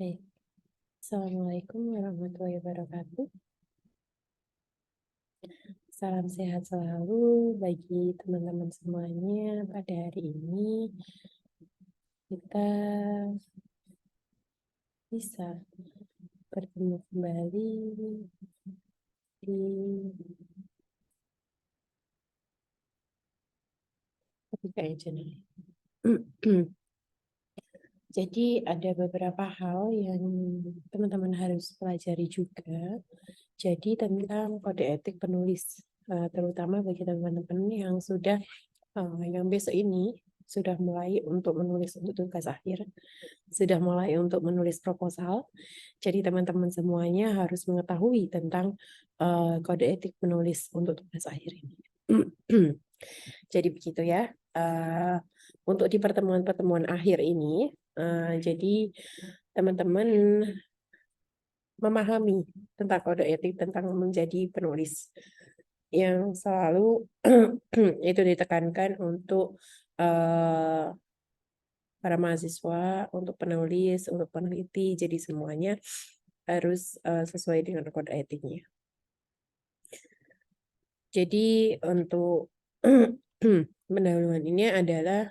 Baik. Assalamualaikum warahmatullahi wabarakatuh. Salam sehat selalu bagi teman-teman semuanya. Pada hari ini kita bisa bertemu kembali di ketika channel. Jadi ada beberapa hal yang teman-teman harus pelajari juga. Jadi tentang kode etik penulis, terutama bagi teman-teman yang sudah yang besok ini sudah mulai untuk menulis untuk tugas akhir, sudah mulai untuk menulis proposal. Jadi teman-teman semuanya harus mengetahui tentang kode etik penulis untuk tugas akhir ini. Jadi begitu ya. Untuk di pertemuan-pertemuan akhir ini, jadi teman-teman memahami tentang kode etik tentang menjadi penulis yang selalu itu ditekankan untuk para mahasiswa, untuk penulis, untuk peneliti, jadi semuanya harus sesuai dengan kode etiknya. Jadi untuk pendahuluan ini adalah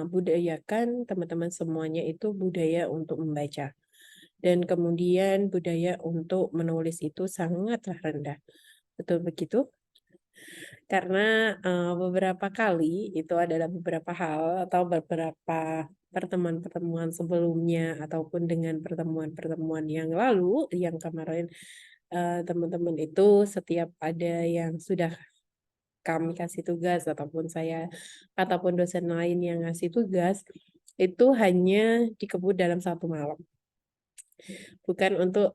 budayakan teman-teman semuanya itu budaya untuk membaca. Dan kemudian budaya untuk menulis itu sangatlah rendah. Betul begitu? Karena beberapa kali itu adalah beberapa hal atau beberapa pertemuan-pertemuan sebelumnya ataupun dengan pertemuan-pertemuan yang lalu yang kemarin teman-teman itu setiap ada yang sudah kami kasih tugas ataupun saya ataupun dosen lain yang ngasih tugas itu hanya dikebut dalam satu malam, bukan untuk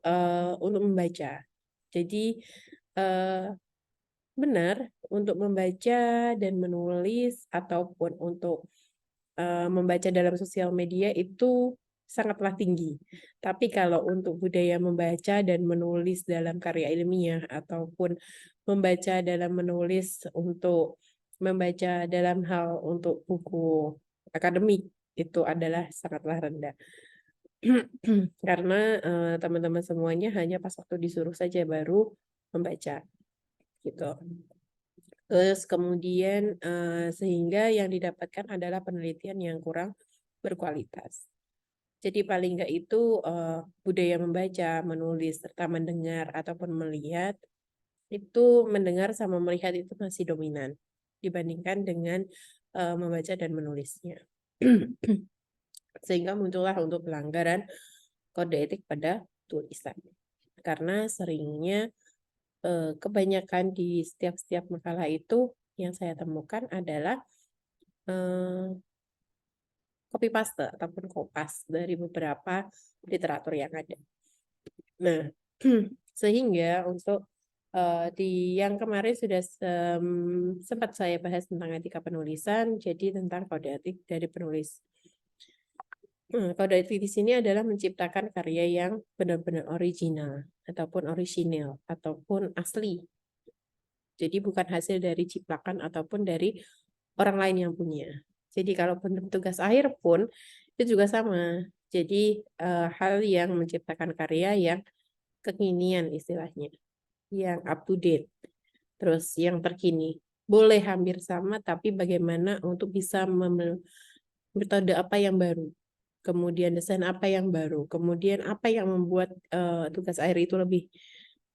membaca. Jadi benar untuk membaca dan menulis ataupun untuk membaca dalam sosial media itu sangatlah tinggi. Tapi kalau untuk budaya membaca dan menulis dalam karya ilmiah ataupun membaca dalam menulis untuk membaca dalam hal untuk buku akademik itu adalah sangatlah rendah. Karena teman-teman semuanya hanya pas waktu disuruh saja baru membaca gitu. Terus kemudian sehingga yang didapatkan adalah penelitian yang kurang berkualitas. Jadi paling enggak itu budaya membaca, menulis, serta mendengar ataupun melihat, itu mendengar sama melihat itu masih dominan dibandingkan dengan membaca dan menulisnya. Sehingga muncullah untuk pelanggaran kode etik pada tulisan. Karena seringnya kebanyakan di setiap makalah itu yang saya temukan adalah copy paste ataupun kopas dari beberapa literatur yang ada. Nah, sehingga untuk di yang kemarin sudah sempat saya bahas tentang etika penulisan, jadi tentang kode etik dari penulis. Kode etik di sini adalah menciptakan karya yang benar-benar original ataupun orisinil ataupun asli. Jadi bukan hasil dari ciplakan ataupun dari orang lain yang punya. Jadi kalau tugas akhir pun itu juga sama. Jadi hal yang menciptakan karya yang kekinian istilahnya, yang up to date, terus yang terkini. Boleh hampir sama, tapi bagaimana untuk bisa metode apa yang baru, kemudian desain apa yang baru, kemudian apa yang membuat tugas akhir itu lebih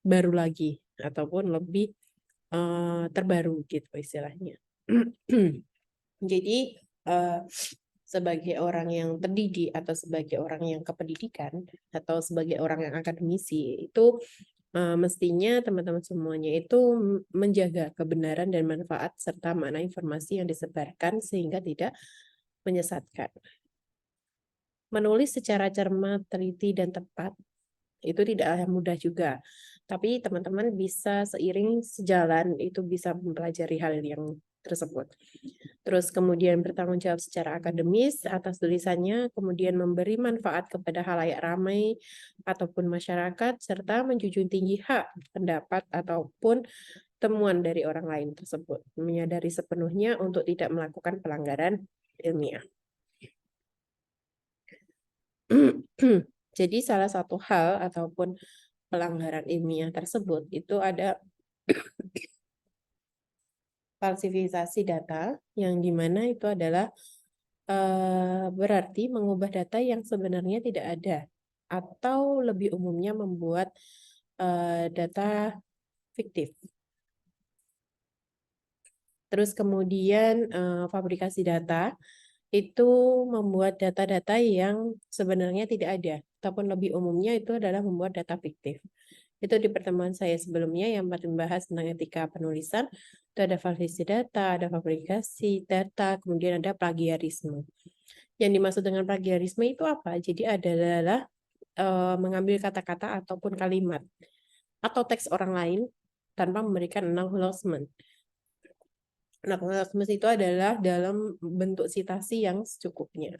baru lagi ataupun lebih terbaru gitu istilahnya. Jadi sebagai orang yang terdidik atau sebagai orang yang kependidikan atau sebagai orang yang akademisi itu mestinya teman-teman semuanya itu menjaga kebenaran dan manfaat serta makna informasi yang disebarkan sehingga tidak menyesatkan. Menulis secara cermat, teliti, dan tepat itu tidak mudah juga. Tapi teman-teman bisa seiring sejalan itu bisa mempelajari hal yang tersebut. Terus kemudian bertanggung jawab secara akademis atas tulisannya, kemudian memberi manfaat kepada halayak ramai ataupun masyarakat, serta menjunjung tinggi hak, pendapat, ataupun temuan dari orang lain tersebut. Menyadari sepenuhnya untuk tidak melakukan pelanggaran ilmiah. Jadi salah satu hal ataupun pelanggaran ilmiah tersebut itu ada falsifikasi data yang dimana itu adalah berarti mengubah data yang sebenarnya tidak ada atau lebih umumnya membuat data fiktif. Terus kemudian fabrikasi data itu membuat data-data yang sebenarnya tidak ada, ataupun lebih umumnya itu adalah membuat data fiktif. Itu di pertemuan saya sebelumnya yang membahas tentang etika penulisan, itu ada falsifikasi data, ada fabrikasi data, kemudian ada plagiarisme. Yang dimaksud dengan plagiarisme itu apa? Jadi adalah mengambil kata-kata ataupun kalimat atau teks orang lain tanpa memberikan acknowledgement. Acknowledgement itu adalah dalam bentuk citasi yang secukupnya.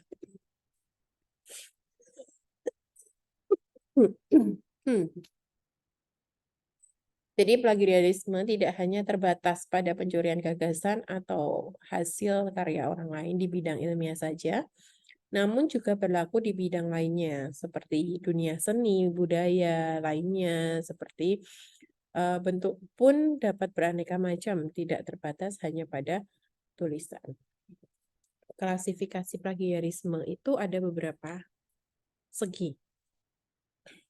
Jadi plagiarisme tidak hanya terbatas pada pencurian gagasan atau hasil karya orang lain di bidang ilmiah saja, namun juga berlaku di bidang lainnya, seperti dunia seni, budaya lainnya, seperti bentuk pun dapat beraneka macam, tidak terbatas hanya pada tulisan. Klasifikasi plagiarisme itu ada beberapa segi.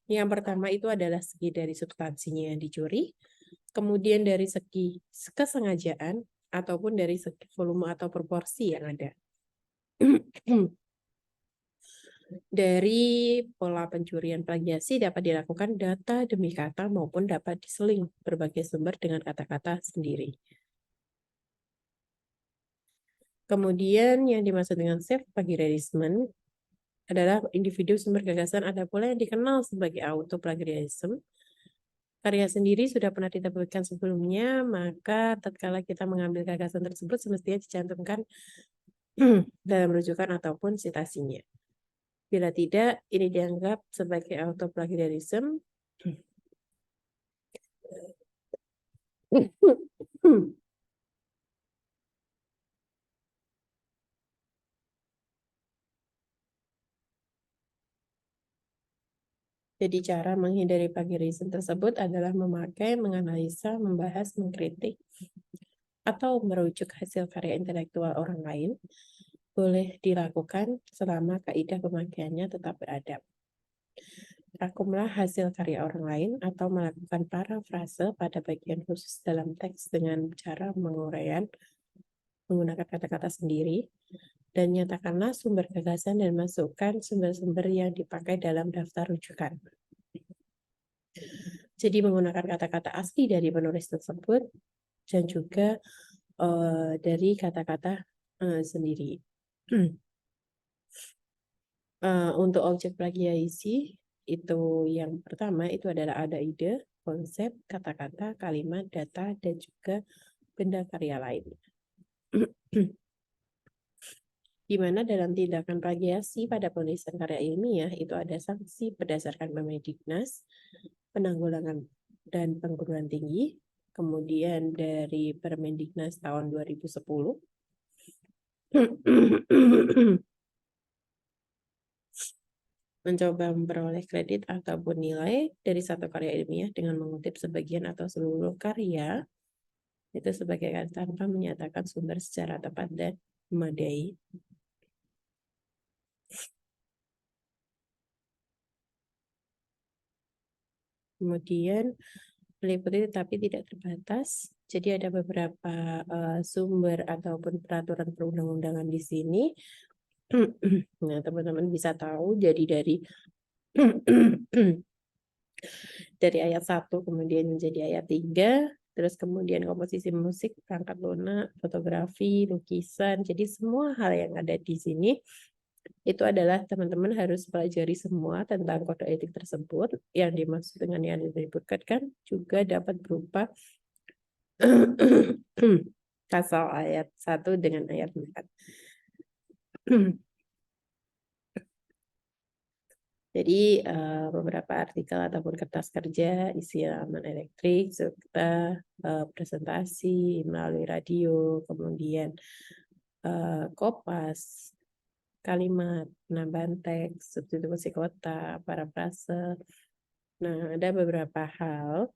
Yang pertama itu adalah segi dari substansinya yang dicuri, kemudian dari segi kesengajaan, ataupun dari segi volume atau proporsi yang ada. Dari pola pencurian plagiasi dapat dilakukan data demi kata maupun dapat diseling berbagai sumber dengan kata-kata sendiri. Kemudian yang dimaksud dengan self-plagiarism adalah individu sumber gagasan, ada pula yang dikenal sebagai autoplagiarism. Karya sendiri sudah pernah diterbitkan sebelumnya, maka tatkala kita mengambil gagasan tersebut semestinya dicantumkan dalam rujukan ataupun citasinya. Bila tidak, ini dianggap sebagai autoplagiarism. Jadi cara menghindari plagiarisme tersebut adalah memakai, menganalisa, membahas, mengkritik, atau merujuk hasil karya intelektual orang lain. Boleh dilakukan selama kaidah pemakaiannya tetap beradab. Rakumlah hasil karya orang lain atau melakukan parafrase pada bagian khusus dalam teks dengan cara penguraian menggunakan kata-kata sendiri, dan nyatakanlah sumber gagasan dan masukkan sumber-sumber yang dipakai dalam daftar rujukan. Jadi menggunakan kata-kata asli dari penulis tersebut dan juga dari kata-kata sendiri. Untuk objek plagiasi itu yang pertama itu adalah ada ide, konsep, kata-kata, kalimat, data, dan juga benda karya lain. Di mana dalam tindakan plagiasi pada penulisan karya ilmiah itu ada sanksi berdasarkan Permendiknas, penanggulangan dan perguruan tinggi, kemudian dari Permendiknas tahun 2010. Mencoba memperoleh kredit ataupun nilai dari satu karya ilmiah dengan mengutip sebagian atau seluruh karya itu sebagai tanpa menyatakan sumber secara tepat dan memadai. Kemudian meliputi tetapi tidak terbatas. Jadi ada beberapa sumber ataupun peraturan perundang-undangan di sini. Nah, teman-teman bisa tahu jadi dari dari ayat 1 kemudian menjadi ayat 3, terus kemudian komposisi musik, perangkat lunak, fotografi, lukisan. Jadi semua hal yang ada di sini itu adalah teman-teman harus pelajari semua tentang kode etik tersebut. Yang dimaksud dengan yang disebutkan kan juga dapat berupa pasal ayat 1 dengan ayat 4. Jadi beberapa artikel ataupun kertas kerja, isi halaman elektrik, serta presentasi melalui radio, kemudian kopas, kalimat, penambahan teks, substitusi kata, parafrase. Nah, ada beberapa hal.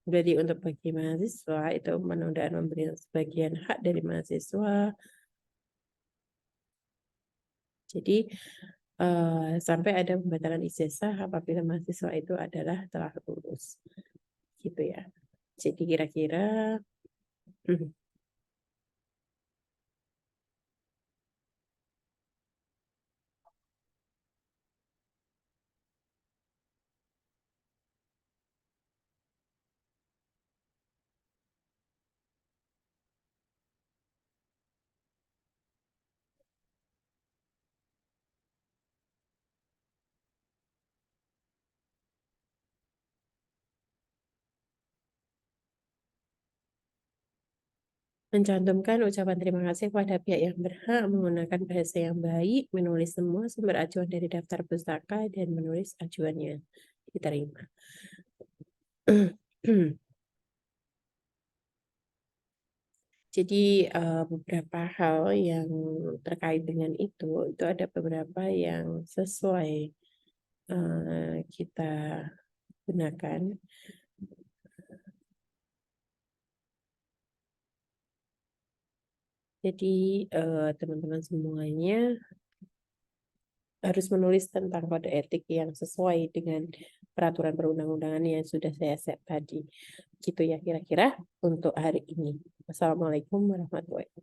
Jadi untuk bagi mahasiswa itu penundaan pemberian sebagian hak dari mahasiswa. Jadi sampai ada pembatalan ijazah apabila mahasiswa itu adalah telah lulus. Gitu ya. Jadi kira-kira mencantumkan ucapan terima kasih kepada pihak yang berhak, menggunakan bahasa yang baik, menulis semua sumber acuan dari daftar pustaka, dan menulis acuannya diterima. Jadi beberapa hal yang terkait dengan itu ada beberapa yang sesuai kita gunakan. Jadi teman-teman semuanya harus menulis tentang kode etik yang sesuai dengan peraturan perundang-undangan yang sudah saya set tadi. Gitu ya kira-kira untuk hari ini. Wassalamualaikum warahmatullahi wabarakatuh.